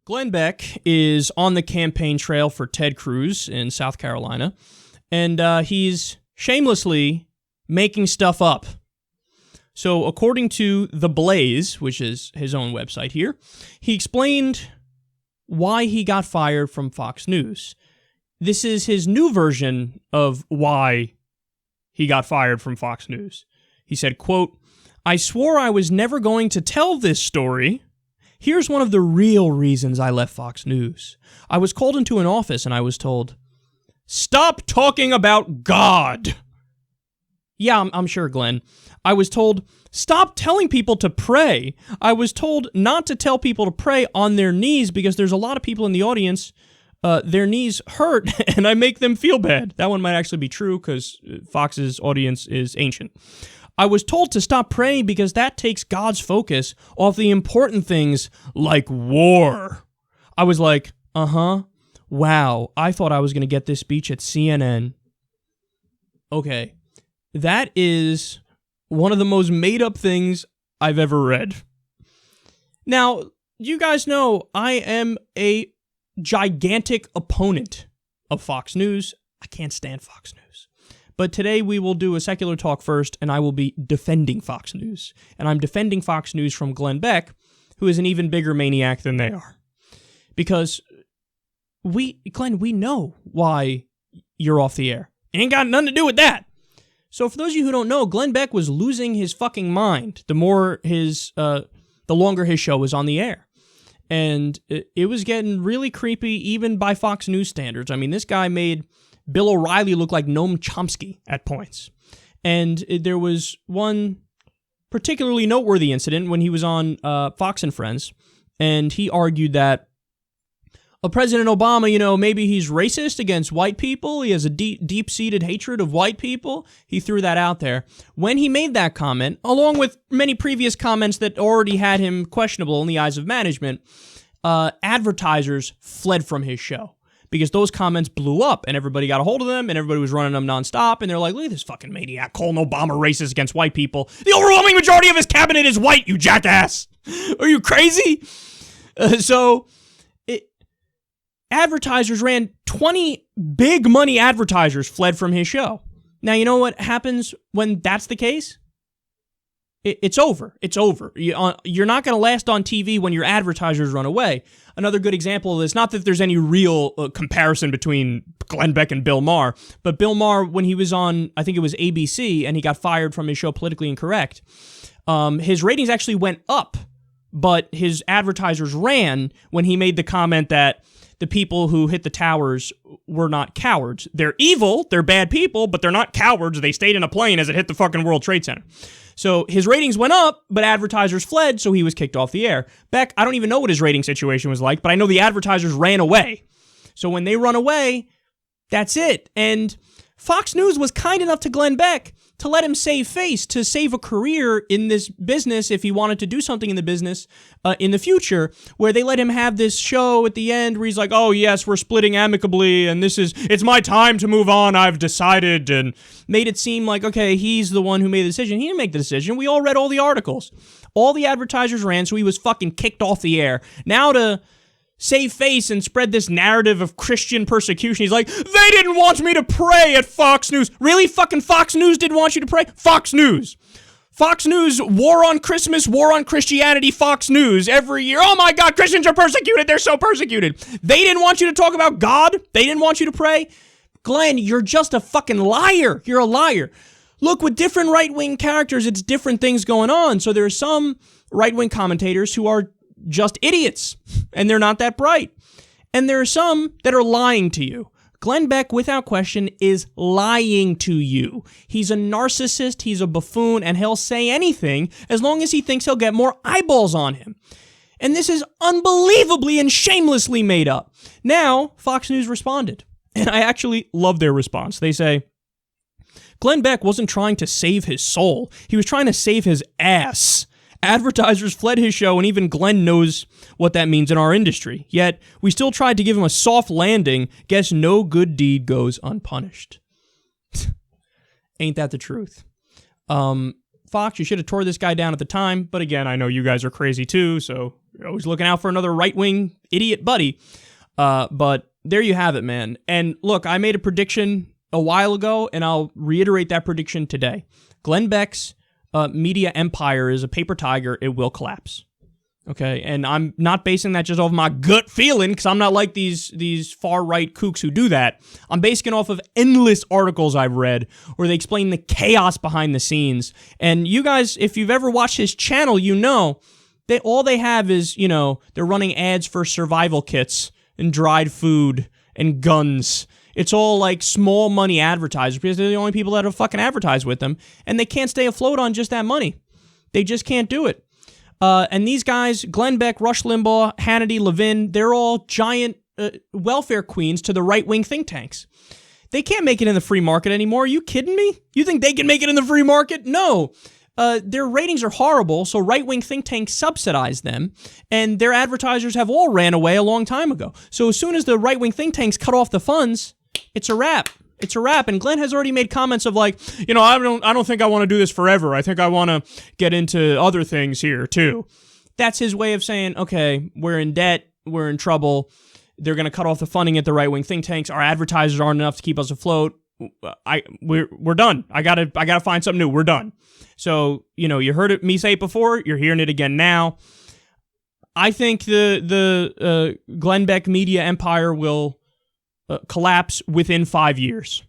Glenn Beck is on the campaign trail for Ted Cruz in South Carolina, and he's shamelessly making stuff up. So according to The Blaze, which is his own website here, he explained why he got fired from Fox News. This is his new version of why he got fired from Fox News. He said, quote, "I swore I was never going to tell this story. Here's one of the real reasons I left Fox News. I was called into an office and I was told, 'Stop talking about God.' Yeah, I'm sure, Glenn. I was told, 'Stop telling people to pray.' I was told not to tell people to pray on their knees because there's a lot of people in the audience, their knees hurt and I make them feel bad." That one might actually be true because Fox's audience is ancient. "I was told to stop praying because that takes God's focus off the important things like war." I was like, wow, I thought I was going to get this speech at CNN. Okay, that is one of the most made-up things I've ever read. Now, you guys know I am a gigantic opponent of Fox News. I can't stand Fox News. But today we will do a secular talk first, and I will be defending Fox News. And I'm defending Fox News from Glenn Beck, who is an even bigger maniac than they are. Because Glenn, we know why you're off the air. It ain't got nothing to do with that. So for those of you who don't know, Glenn Beck was losing his fucking mind the longer his show was on the air. And it was getting really creepy even by Fox News standards. I mean, this guy made Bill O'Reilly looked like Noam Chomsky at points. And there was one particularly noteworthy incident when he was on Fox and Friends, and he argued that President Obama, maybe he's racist against white people. He has a deep-seated hatred of white people. He threw that out there. When he made that comment, along with many previous comments that already had him questionable in the eyes of management, advertisers fled from his show. Because those comments blew up, and everybody got a hold of them, and everybody was running them nonstop, and they're like, look at this fucking maniac calling Obama racist against white people. The overwhelming majority of his cabinet is white, you jackass! Are you crazy? Advertisers ran 20 big money advertisers fled from his show. Now, you know what happens when that's the case? It's over. It's over. You're not going to last on TV when your advertisers run away. Another good example of this, not that there's any real comparison between Glenn Beck and Bill Maher, but Bill Maher, when he was on, I think it was ABC, and he got fired from his show Politically Incorrect, his ratings actually went up, but his advertisers ran when he made the comment that the people who hit the towers were not cowards. They're evil, they're bad people, but they're not cowards. They stayed in a plane as it hit the fucking World Trade Center. So his ratings went up, but advertisers fled, so he was kicked off the air. Beck, I don't even know what his rating situation was like, but I know the advertisers ran away. So when they run away, that's it. And Fox News was kind enough to Glenn Beck to let him save face, to save a career in this business if he wanted to do something in the business in the future, where they let him have this show at the end where he's like, oh yes, we're splitting amicably, and it's my time to move on, I've decided, and made it seem like, okay, he's the one who made the decision. He didn't make the decision. We all read all the articles. All the advertisers ran, so he was fucking kicked off the air. Now to save face and spread this narrative of Christian persecution. He's like, they didn't want me to pray at Fox News. Really? Fucking Fox News didn't want you to pray? Fox News. Fox News, war on Christmas, war on Christianity, Fox News every year. Oh my God, Christians are persecuted. They're so persecuted. They didn't want you to talk about God. They didn't want you to pray. Glenn, you're just a fucking liar. You're a liar. Look, with different right-wing characters, it's different things going on. So there are some right-wing commentators who are just idiots, and they're not that bright. And there are some that are lying to you. Glenn Beck, without question, is lying to you. He's a narcissist, he's a buffoon, and he'll say anything as long as he thinks he'll get more eyeballs on him. And this is unbelievably and shamelessly made up. Now, Fox News responded, and I actually love their response. They say, Glenn Beck wasn't trying to save his soul. He was trying to save his ass. Advertisers fled his show, and even Glenn knows what that means in our industry. Yet, we still tried to give him a soft landing. Guess no good deed goes unpunished. Ain't that the truth? Fox, you should have tore this guy down at the time, but again, I know you guys are crazy too, so always looking out for another right-wing idiot buddy. But there you have it, man. And look, I made a prediction a while ago, and I'll reiterate that prediction today. Glenn Beck's media empire is a paper tiger. It will collapse. Okay, and I'm not basing that just off my gut feeling, because I'm not like these far-right kooks who do that. I'm basing it off of endless articles I've read where they explain the chaos behind the scenes. And you guys, if you've ever watched his channel, you know that all they have is, they're running ads for survival kits and dried food and guns. It's all like small money advertisers because they're the only people that have fucking advertised with them, and they can't stay afloat on just that money. They just can't do it. And these guys, Glenn Beck, Rush Limbaugh, Hannity, Levin, they're all giant welfare queens to the right-wing think tanks. They can't make it in the free market anymore. Are you kidding me? You think they can make it in the free market? No. Their ratings are horrible, so right-wing think tanks subsidize them, and their advertisers have all ran away a long time ago. So as soon as the right-wing think tanks cut off the funds, it's a wrap. It's a wrap. And Glenn has already made comments of like, I don't think I want to do this forever. I think I want to get into other things here too. That's his way of saying, okay, we're in debt, we're in trouble. They're going to cut off the funding at the right-wing think tanks. Our advertisers aren't enough to keep us afloat. We're done. I gotta find something new. We're done. So, you heard me say it before. You're hearing it again now. I think the Glenn Beck media empire will collapse within 5 years.